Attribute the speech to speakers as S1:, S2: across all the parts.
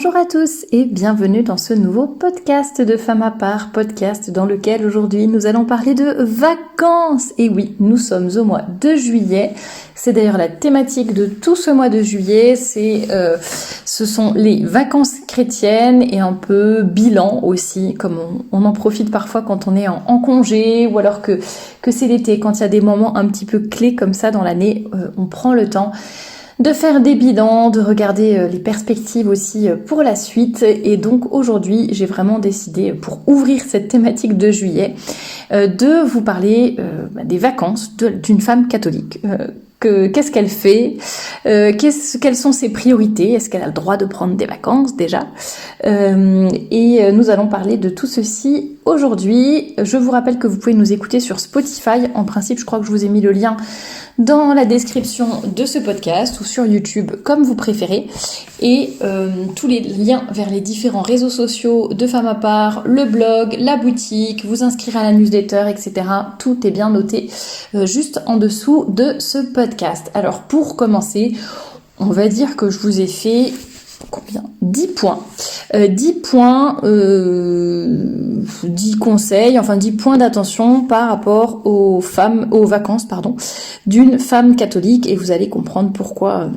S1: Bonjour à tous et bienvenue dans ce nouveau podcast de Femmes à part, podcast dans lequel aujourd'hui nous allons parler de vacances. Et oui, nous sommes au mois de juillet, c'est d'ailleurs la thématique de tout ce mois de juillet, ce sont les vacances chrétiennes et un peu bilan aussi, comme on en profite parfois quand on est en congé ou alors que c'est l'été, quand il y a des moments un petit peu clés comme ça dans l'année, on prend le temps de faire des bilans, de regarder les perspectives aussi pour la suite. Et donc aujourd'hui, j'ai vraiment décidé, pour ouvrir cette thématique de juillet, de vous parler des vacances d'une femme catholique. Qu'est-ce qu'elle fait, quelles sont ses priorités, est-ce qu'elle a le droit de prendre des vacances déjà, et nous allons parler de tout ceci aujourd'hui. Je vous rappelle que vous pouvez nous écouter sur Spotify, en principe je crois que je vous ai mis le lien dans la description de ce podcast ou sur YouTube comme vous préférez, et tous les liens vers les différents réseaux sociaux de Femmes à part, le blog, la boutique, vous inscrire à la newsletter, etc. Tout est bien noté juste en dessous de ce podcast. Alors pour commencer, on va dire que je vous ai fait 10 points. 10 points, 10 conseils, enfin 10 points d'attention par rapport aux vacances, d'une femme catholique, et vous allez comprendre pourquoi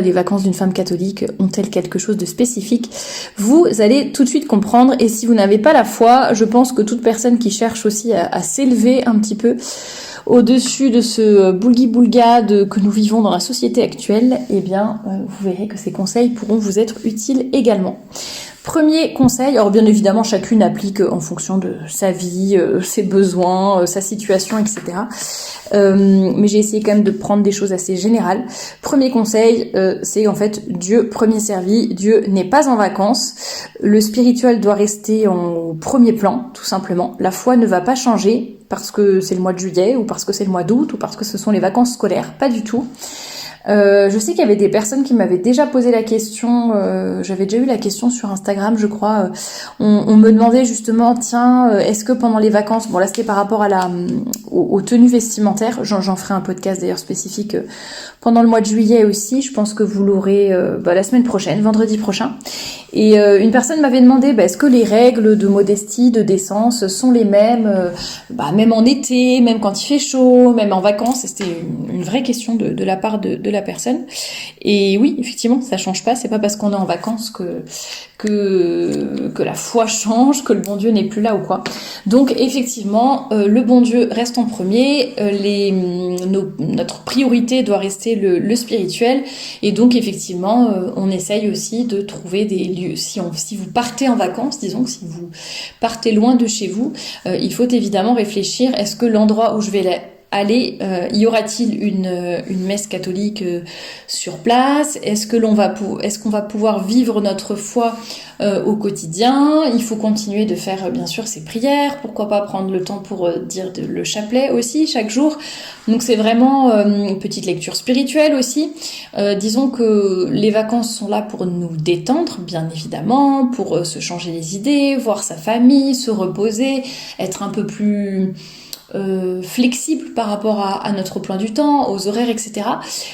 S1: les vacances d'une femme catholique ont-elles quelque chose de spécifique. Vous allez tout de suite comprendre, et si vous n'avez pas la foi, je pense que toute personne qui cherche aussi à s'élever un petit peu au-dessus de ce boulgui-boulga que nous vivons dans la société actuelle, eh bien, vous verrez que ces conseils pourront vous être utiles également. Premier conseil, alors bien évidemment chacune applique en fonction de sa vie, ses besoins, sa situation, etc. Mais j'ai essayé quand même de prendre des choses assez générales. Premier conseil, c'est en fait Dieu premier servi, Dieu n'est pas en vacances. Le spirituel doit rester en premier plan, tout simplement. La foi ne va pas changer parce que c'est le mois de juillet ou parce que c'est le mois d'août ou parce que ce sont les vacances scolaires, pas du tout. Je sais qu'il y avait des personnes qui m'avaient déjà posé la question, j'avais déjà eu la question sur Instagram, je crois, on me demandait justement, tiens, est-ce que pendant les vacances, bon là c'était par rapport à aux tenues vestimentaires, j'en ferai un podcast d'ailleurs spécifique pendant le mois de juillet aussi, je pense que vous l'aurez la semaine prochaine, vendredi prochain. Et une personne m'avait demandé, est-ce que les règles de modestie, de décence sont les mêmes, même en été, même quand il fait chaud, même en vacances. Et c'était une vraie question de la part de la personne. Et oui, effectivement, ça change pas. C'est pas parce qu'on est en vacances que la foi change, que le bon Dieu n'est plus là ou quoi. Donc effectivement, le bon Dieu reste en premier. Notre priorité doit rester le spirituel. Et donc effectivement, on essaye aussi de trouver des lieux. Si vous partez en vacances, disons que si vous partez loin de chez vous, il faut évidemment réfléchir, est-ce que l'endroit où je vais aller, y aura-t-il une messe catholique sur place? Est-ce qu'on va pouvoir vivre notre foi au quotidien? Il faut continuer de faire bien sûr ses prières, pourquoi pas prendre le temps pour dire le chapelet aussi chaque jour. Donc c'est vraiment une petite lecture spirituelle aussi. Disons que les vacances sont là pour nous détendre, bien évidemment, pour se changer les idées, voir sa famille, se reposer, être un peu plus flexible par rapport à notre plan du temps, aux horaires, etc.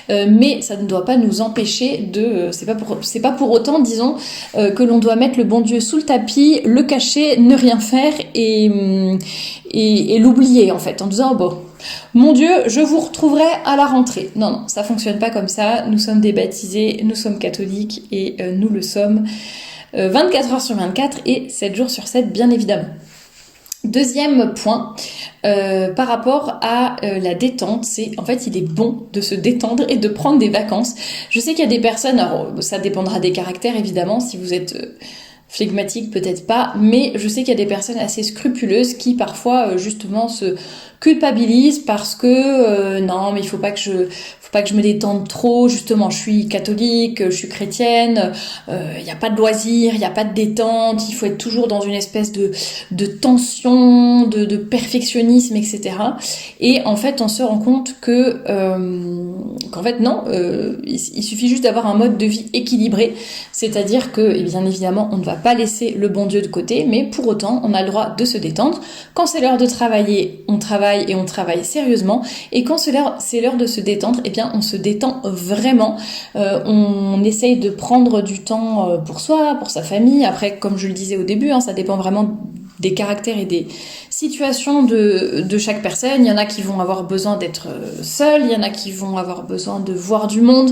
S1: Mais ça ne doit pas nous empêcher c'est pas pour autant, disons, que l'on doit mettre le bon Dieu sous le tapis, le cacher, ne rien faire et l'oublier en fait, en disant mon Dieu, je vous retrouverai à la rentrée. Non, ça fonctionne pas comme ça. Nous sommes des baptisés, nous sommes catholiques et nous le sommes 24 heures sur 24 et 7 jours sur 7, bien évidemment. Deuxième point, par rapport à la détente, c'est en fait il est bon de se détendre et de prendre des vacances. Je sais qu'il y a des personnes, alors ça dépendra des caractères évidemment, si vous êtes flegmatique peut-être pas, mais je sais qu'il y a des personnes assez scrupuleuses qui parfois justement se culpabilisent parce que non mais il faut pas que je me détende trop, justement je suis catholique, je suis chrétienne, il y a pas de loisirs, il y a pas de détente, il faut être toujours dans une espèce de tension, de perfectionnisme, etc. Et en fait on se rend compte qu'en fait non, il suffit juste d'avoir un mode de vie équilibré, c'est-à-dire que bien évidemment on ne va pas laisser le bon Dieu de côté, mais pour autant on a le droit de se détendre. Quand c'est l'heure de travailler, on travaille travaille et on travaille sérieusement. Et quand c'est l'heure de se détendre, eh bien on se détend vraiment. On essaye de prendre du temps pour soi, pour sa famille. Après, comme je le disais au début, ça dépend vraiment des caractères et des situations de chaque personne. Il y en a qui vont avoir besoin d'être seuls, il y en a qui vont avoir besoin de voir du monde,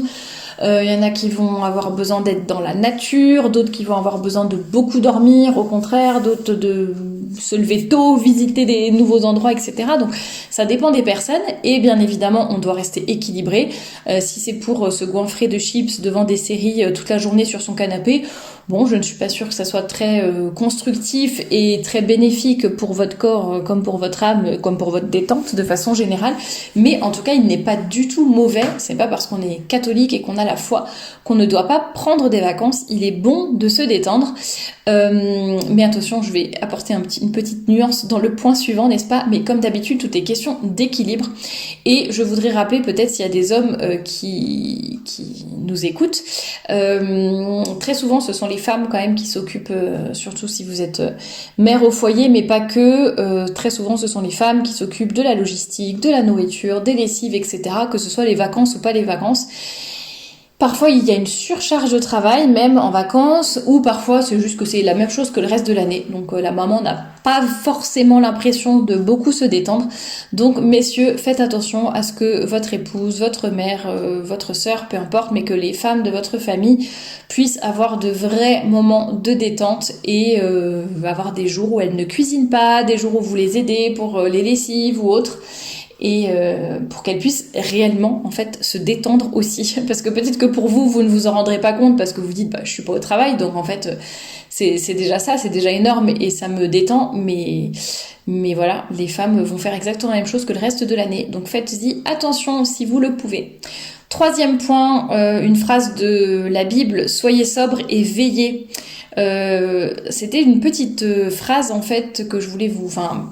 S1: il y en a qui vont avoir besoin d'être dans la nature, d'autres qui vont avoir besoin de beaucoup dormir, au contraire, d'autres de se lever tôt, visiter des nouveaux endroits, etc. Donc ça dépend des personnes et bien évidemment on doit rester équilibré. Si c'est pour se goinfrer de chips devant des séries toute la journée sur son canapé, bon, je ne suis pas sûre que ça soit très constructif et très bénéfique pour votre corps, comme pour votre âme, comme pour votre détente de façon générale. Mais en tout cas, il n'est pas du tout mauvais. C'est pas parce qu'on est catholique et qu'on a la foi qu'on ne doit pas prendre des vacances. Il est bon de se détendre. Mais attention, je vais apporter une petite nuance dans le point suivant, n'est-ce pas? Mais comme d'habitude, tout est question d'équilibre. Et je voudrais rappeler, peut-être s'il y a des hommes qui nous écoutent, très souvent ce sont les femmes quand même qui s'occupent, surtout si vous êtes mère au foyer, mais pas que, très souvent ce sont les femmes qui s'occupent de la logistique, de la nourriture, des lessives, etc., que ce soit les vacances ou pas les vacances. Parfois, il y a une surcharge de travail, même en vacances, ou parfois, c'est juste que c'est la même chose que le reste de l'année. Donc, la maman n'a pas forcément l'impression de beaucoup se détendre. Donc, messieurs, faites attention à ce que votre épouse, votre mère, votre sœur, peu importe, mais que les femmes de votre famille puissent avoir de vrais moments de détente et avoir des jours où elles ne cuisinent pas, des jours où vous les aidez pour les lessives ou autres. Et pour qu'elle puisse réellement en fait se détendre aussi, parce que peut-être que pour vous ne vous en rendrez pas compte parce que vous dites je suis pas au travail, donc en fait c'est déjà ça, c'est déjà énorme et ça me détend, mais voilà, les femmes vont faire exactement la même chose que le reste de l'année, donc faites-y attention si vous le pouvez. Troisième point, une phrase de la Bible: soyez sobres et veillez. C'était une petite phrase en fait que je voulais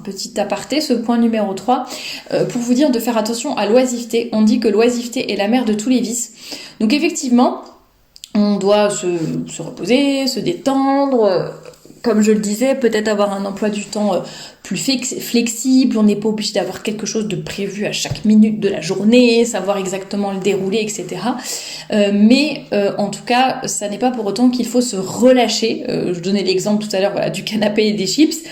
S1: petit aparté, ce point numéro 3, pour vous dire de faire attention à l'oisiveté. On dit que l'oisiveté est la mère de tous les vices. Donc effectivement, on doit se reposer, se détendre, comme je le disais, peut-être avoir un emploi du temps plus flexible, on n'est pas obligé d'avoir quelque chose de prévu à chaque minute de la journée, savoir exactement le dérouler, etc. Mais en tout cas, ça n'est pas pour autant qu'il faut se relâcher. Je donnais l'exemple tout à l'heure du canapé et des chips.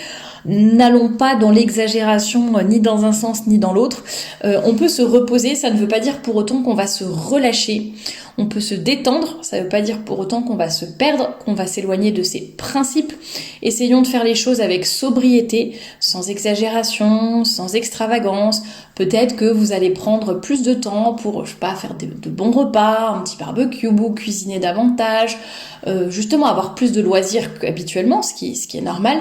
S1: N'allons pas dans l'exagération, ni dans un sens ni dans l'autre. On peut se reposer, ça ne veut pas dire pour autant qu'on va se relâcher. On peut se détendre, ça ne veut pas dire pour autant qu'on va se perdre, qu'on va s'éloigner de ses principes. Essayons de faire les choses avec sobriété, sans exagération, sans extravagance. Peut-être que vous allez prendre plus de temps pour, faire de bons repas, un petit barbecue, cuisiner davantage, justement avoir plus de loisirs qu'habituellement, ce qui est normal.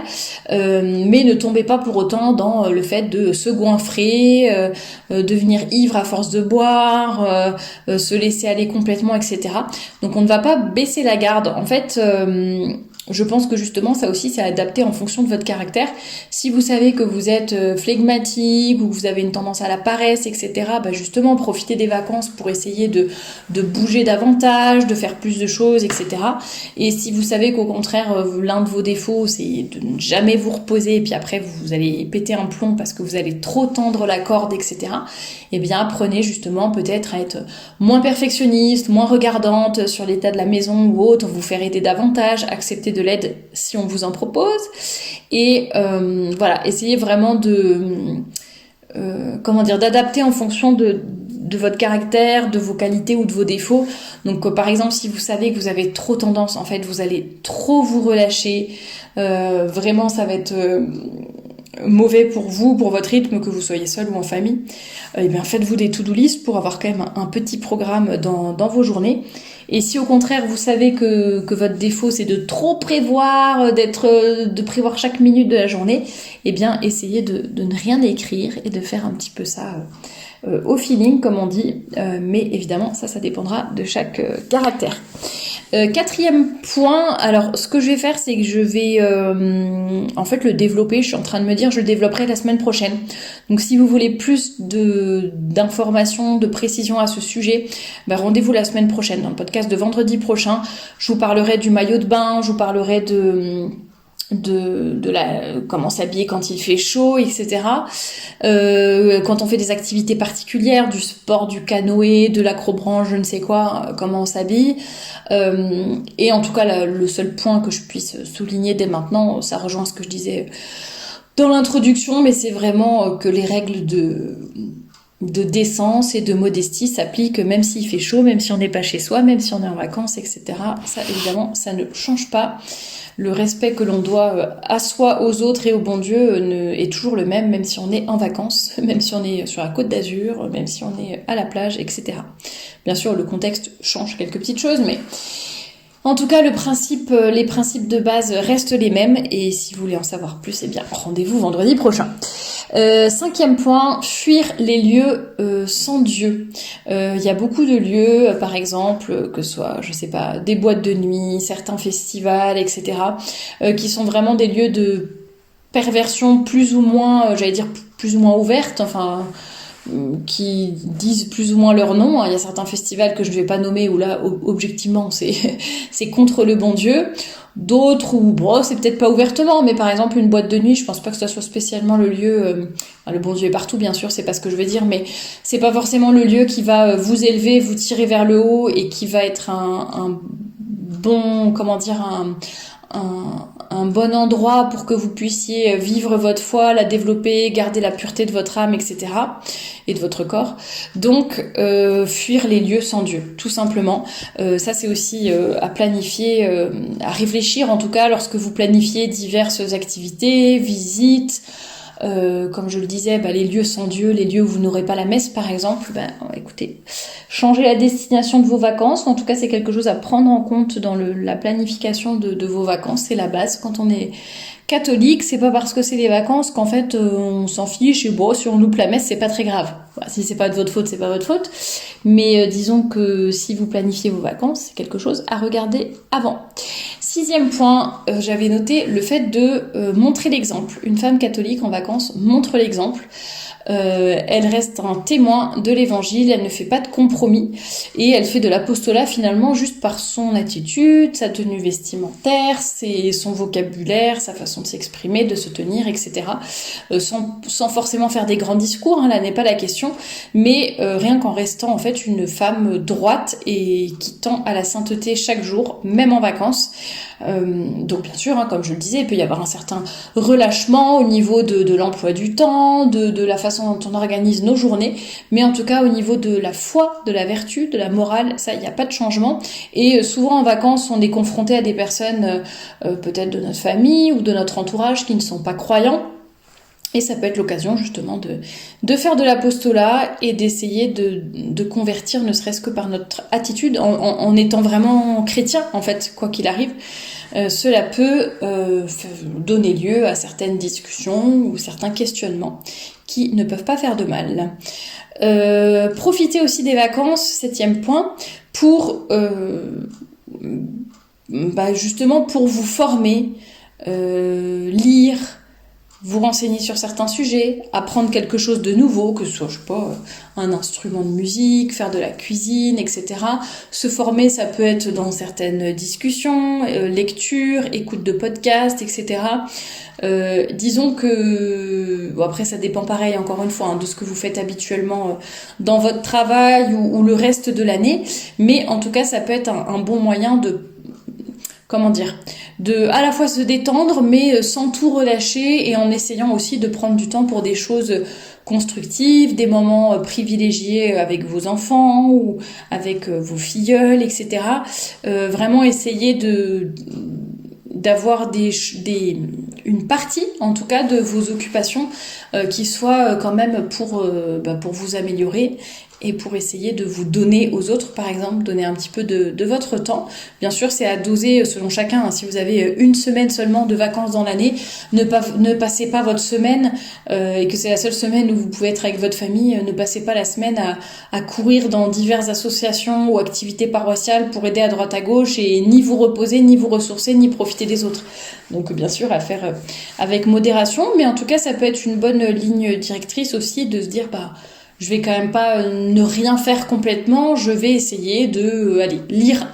S1: Mais ne tombez pas pour autant dans le fait de se goinfrer, devenir ivre à force de boire, se laisser aller complètement, etc. Donc on ne va pas baisser la garde. En fait, je pense que justement ça aussi c'est adapté en fonction de votre caractère. Si vous savez que vous êtes flegmatique ou que vous avez une tendance à la paresse, etc., justement profitez des vacances pour essayer de bouger davantage, de faire plus de choses, etc. Et si vous savez qu'au contraire l'un de vos défauts c'est de ne jamais vous reposer et puis après vous allez péter un plomb parce que vous allez trop tendre la corde, etc., eh bien apprenez justement peut-être à être moins perfectionniste, moins regardante sur l'état de la maison ou autre, vous faire aider davantage, accepter de l'aide si on vous en propose, et essayez vraiment d'adapter en fonction de votre caractère, de vos qualités ou de vos défauts. Donc par exemple si vous savez que vous avez trop tendance, en fait vous allez trop vous relâcher, vraiment ça va être mauvais pour vous, pour votre rythme, que vous soyez seul ou en famille, eh bien faites-vous des to-do list pour avoir quand même un petit programme dans vos journées. Et si au contraire vous savez que votre défaut c'est de trop prévoir, de prévoir chaque minute de la journée, eh bien essayez de ne rien écrire et de faire un petit peu ça au feeling comme on dit, mais évidemment ça dépendra de chaque caractère. Quatrième point, alors ce que je vais faire c'est que je vais en fait le développer, je suis en train de me dire je le développerai la semaine prochaine. Donc si vous voulez plus d'informations, de précisions à ce sujet, rendez-vous la semaine prochaine dans le podcast de vendredi prochain. Je vous parlerai du maillot de bain, je vous parlerai comment s'habiller quand il fait chaud, etc. Quand on fait des activités particulières, du sport, du canoë, de l'acrobranche, je ne sais quoi, comment on s'habille. Et en tout cas, le seul point que je puisse souligner dès maintenant, ça rejoint ce que je disais dans l'introduction, mais c'est vraiment que les règles de décence et de modestie s'appliquent même s'il fait chaud, même si on n'est pas chez soi, même si on est en vacances, etc. Ça, évidemment, ça ne change pas. Le respect que l'on doit à soi, aux autres et au bon Dieu est toujours le même, même si on est en vacances, même si on est sur la Côte d'Azur, même si on est à la plage, etc. Bien sûr, le contexte change quelques petites choses, mais en tout cas, les principes de base restent les mêmes. Et si vous voulez en savoir plus, eh bien, rendez-vous vendredi prochain. 5e point, fuir les lieux sans Dieu. Il y a beaucoup de lieux, par exemple, que ce soit, je sais pas, des boîtes de nuit, certains festivals, etc., qui sont vraiment des lieux de perversion plus ou moins, j'allais dire plus ou moins ouverte, enfin, qui disent plus ou moins leur nom. Il y a certains festivals que je ne vais pas nommer où là, objectivement, c'est contre le bon Dieu. D'autres où, bon, c'est peut-être pas ouvertement, mais par exemple, une boîte de nuit, je pense pas que ça soit spécialement le lieu, le bon Dieu est partout, bien sûr, c'est pas ce que je veux dire, mais c'est pas forcément le lieu qui va vous élever, vous tirer vers le haut et qui va être un bon, comment dire, un bon endroit pour que vous puissiez vivre votre foi, la développer, garder la pureté de votre âme, etc. et de votre corps. Donc, fuir les lieux sans Dieu, tout simplement. Ça, c'est aussi à planifier, à réfléchir en tout cas lorsque vous planifiez diverses activités, visites. Comme je le disais, les lieux sans Dieu, les lieux où vous n'aurez pas la messe par exemple, écoutez, changez la destination de vos vacances. En tout cas, c'est quelque chose à prendre en compte dans la planification de vos vacances. C'est la base. Quand on est catholique, c'est pas parce que c'est des vacances qu'en fait on s'en fiche et bon, si on loupe la messe, c'est pas très grave. Voilà, si c'est pas de votre faute, c'est pas votre faute. Mais disons que si vous planifiez vos vacances, c'est quelque chose à regarder avant. 6e point, j'avais noté le fait de montrer l'exemple. Une femme catholique en vacances montre l'exemple. Elle reste un témoin de l'évangile, elle ne fait pas de compromis et elle fait de l'apostolat finalement juste par son attitude, sa tenue vestimentaire, son vocabulaire, sa façon de s'exprimer, de se tenir, etc. Sans forcément faire des grands discours, là n'est pas la question, mais rien qu'en restant en fait une femme droite et qui tend à la sainteté chaque jour, même en vacances. Donc bien sûr, comme je le disais, il peut y avoir un certain relâchement au niveau de l'emploi du temps, de la façon dont on organise nos journées, mais en tout cas au niveau de la foi, de la vertu, de la morale, ça, il n'y a pas de changement. Et souvent en vacances, on est confronté à des personnes peut-être de notre famille ou de notre entourage qui ne sont pas croyants. Et ça peut être l'occasion justement de faire de l'apostolat et d'essayer de convertir, ne serait-ce que par notre attitude, en étant vraiment chrétien en fait, quoi qu'il arrive. Cela peut donner lieu à certaines discussions ou certains questionnements qui ne peuvent pas faire de mal. Profitez aussi des vacances, 7e point, pour justement pour vous former, lire, vous renseigner sur certains sujets, apprendre quelque chose de nouveau, que ce soit, je sais pas, un instrument de musique, faire de la cuisine, etc. Se former, ça peut être dans certaines discussions, lecture, écoute de podcasts, etc. Disons que, après ça dépend pareil encore une fois de ce que vous faites habituellement dans votre travail ou le reste de l'année, mais en tout cas ça peut être un bon moyen de à la fois se détendre mais sans tout relâcher et en essayant aussi de prendre du temps pour des choses constructives, des moments privilégiés avec vos enfants ou avec vos filleuls, etc. Vraiment essayer d'avoir une partie en tout cas de vos occupations qui soit quand même pour vous améliorer et pour essayer de vous donner aux autres, par exemple, donner un petit peu de votre temps. Bien sûr, c'est à doser selon chacun. Si vous avez une semaine seulement de vacances dans l'année, ne passez pas votre semaine, et que c'est la seule semaine où vous pouvez être avec votre famille, ne passez pas la semaine à courir dans diverses associations ou activités paroissiales pour aider à droite à gauche et ni vous reposer, ni vous ressourcer, ni profiter des autres. Donc bien sûr, à faire avec modération, mais en tout cas, ça peut être une bonne ligne directrice aussi de se dire, je vais quand même pas ne rien faire complètement, je vais essayer de lire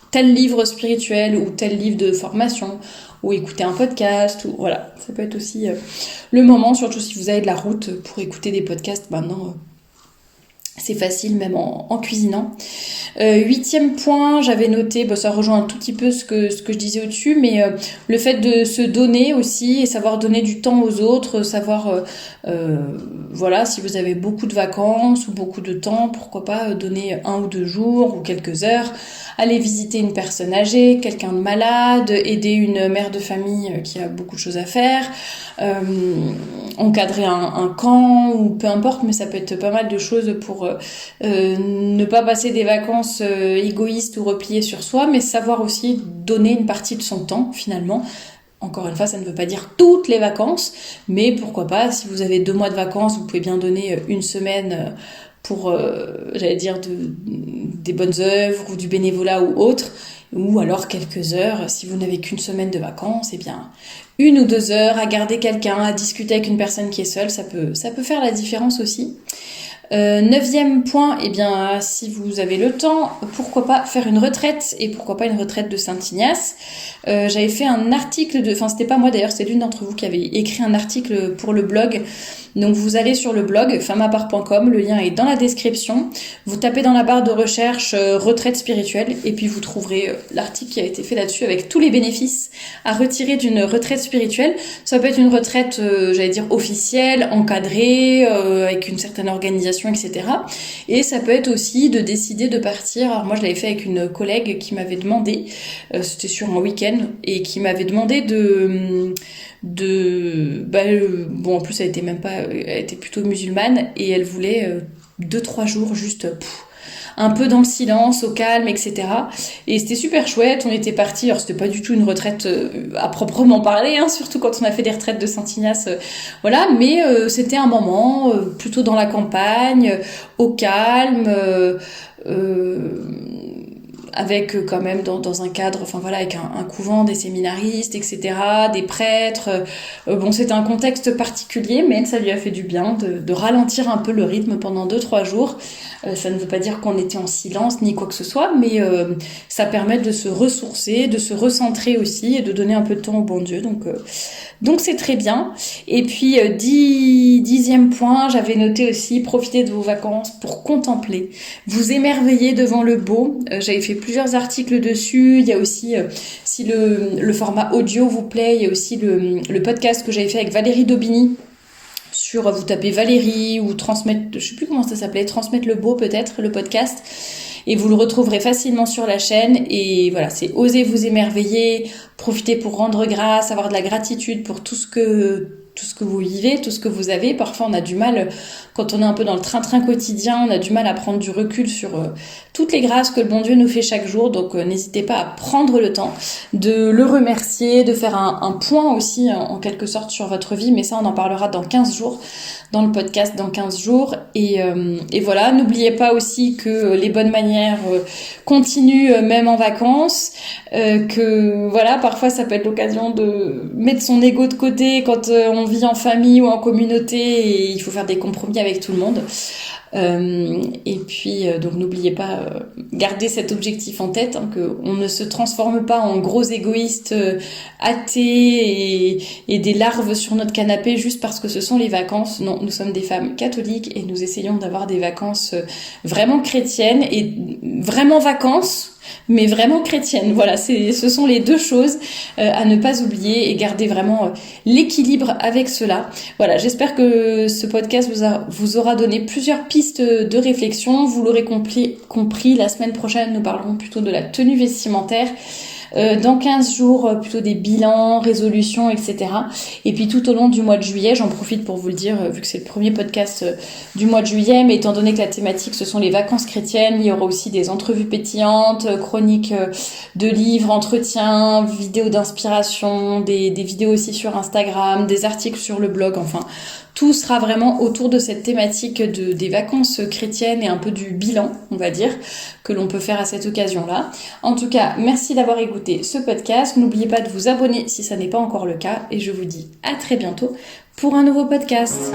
S1: tel livre spirituel ou tel livre de formation ou écouter un podcast, ou voilà, ça peut être aussi le moment, surtout si vous avez de la route pour écouter des podcasts maintenant. C'est facile même en cuisinant. 8e point, j'avais noté, ça rejoint un tout petit peu ce que je disais au-dessus, mais le fait de se donner aussi et savoir donner du temps aux autres, savoir, voilà, si vous avez beaucoup de vacances ou beaucoup de temps, pourquoi pas donner 1 ou 2 jours ou quelques heures, aller visiter une personne âgée, quelqu'un de malade, aider une mère de famille qui a beaucoup de choses à faire, encadrer un camp ou peu importe, mais ça peut être pas mal de choses pour ne pas passer des vacances égoïstes ou repliées sur soi, mais savoir aussi donner une partie de son temps finalement. Encore une fois, ça ne veut pas dire toutes les vacances, mais pourquoi pas, si vous avez 2 mois de vacances, vous pouvez bien donner 1 semaine pour, j'allais dire, des bonnes œuvres ou du bénévolat ou autre, ou alors quelques heures, si vous n'avez qu'une semaine de vacances, eh bien 1 ou 2 heures à garder quelqu'un, à discuter avec une personne qui est seule, ça peut faire la différence aussi. 9e point, eh bien, si vous avez le temps, pourquoi pas faire une retraite, et pourquoi pas une retraite de Saint-Ignace. J'avais fait un article c'était pas moi d'ailleurs, c'est l'une d'entre vous qui avait écrit un article pour le blog. Donc vous allez sur le blog femmapart.com, le lien est dans la description. Vous tapez dans la barre de recherche retraite spirituelle et puis vous trouverez l'article qui a été fait là-dessus avec tous les bénéfices à retirer d'une retraite spirituelle. Ça peut être une retraite, j'allais dire officielle, encadrée, avec une certaine organisation, etc. Et ça peut être aussi de décider de partir. Alors moi je l'avais fait avec une collègue qui m'avait demandé, c'était sur un week-end, et qui m'avait demandé bon, en plus elle était plutôt musulmane, et elle voulait 2-3 jours juste un peu dans le silence, au calme, etc. Et c'était super chouette, on était partis, alors c'était pas du tout une retraite à proprement parler, hein, surtout quand on a fait des retraites de Saint-Ignace, voilà, mais c'était un moment plutôt dans la campagne, au calme, avec quand même dans un cadre, enfin voilà, avec un couvent, des séminaristes, etc., des prêtres. Bon, c'était un contexte particulier, mais ça lui a fait du bien de ralentir un peu le rythme pendant 2-3 jours. Ça ne veut pas dire qu'on était en silence ni quoi que ce soit, mais ça permet de se ressourcer, de se recentrer aussi et de donner un peu de temps au bon Dieu. Donc c'est très bien. Et puis 10e point, j'avais noté aussi, profitez de vos vacances pour contempler, vous émerveiller devant le beau. J'avais fait plusieurs articles dessus. Il y a aussi, si le format audio vous plaît, il y a aussi le podcast que j'avais fait avec Valérie Daubigny. Vous tapez Valérie ou transmettre, je sais plus comment ça s'appelait, transmettre le beau peut-être, le podcast, et vous le retrouverez facilement sur la chaîne. Et voilà, c'est oser vous émerveiller, profiter pour rendre grâce, avoir de la gratitude pour tout ce que vous vivez, tout ce que vous avez. Parfois on a du mal, quand on est un peu dans le train-train quotidien, on a du mal à prendre du recul sur toutes les grâces que le bon Dieu nous fait chaque jour. Donc n'hésitez pas à prendre le temps de le remercier, de faire un point aussi en quelque sorte sur votre vie, mais ça on en parlera dans 15 jours, dans le podcast dans 15 jours. Et voilà, n'oubliez pas aussi que les bonnes manières continuent même en vacances, que voilà, parfois ça peut être l'occasion de mettre son ego de côté quand on vit en famille ou en communauté, et il faut faire des compromis avec tout le monde. Et puis donc n'oubliez pas, gardez cet objectif en tête, hein, que on ne se transforme pas en gros égoïstes athées et des larves sur notre canapé juste parce que ce sont les vacances. Non, nous sommes des femmes catholiques et nous essayons d'avoir des vacances vraiment chrétiennes et vraiment vacances, mais vraiment chrétienne. Voilà, ce sont les 2 choses à ne pas oublier, et garder vraiment l'équilibre avec cela. Voilà, j'espère que ce podcast vous aura donné plusieurs pistes de réflexion. Vous l'aurez compris, la semaine prochaine, nous parlerons plutôt de la tenue vestimentaire. Dans 15 jours, plutôt des bilans, résolutions, etc. Et puis tout au long du mois de juillet, j'en profite pour vous le dire, vu que c'est le premier podcast du mois de juillet, mais étant donné que la thématique, ce sont les vacances chrétiennes, il y aura aussi des entrevues pétillantes, chroniques de livres, entretiens, vidéos d'inspiration, des vidéos aussi sur Instagram, des articles sur le blog, enfin... Tout sera vraiment autour de cette thématique des vacances chrétiennes et un peu du bilan, on va dire, que l'on peut faire à cette occasion-là. En tout cas, merci d'avoir écouté ce podcast. N'oubliez pas de vous abonner si ça n'est pas encore le cas. Et je vous dis à très bientôt pour un nouveau podcast.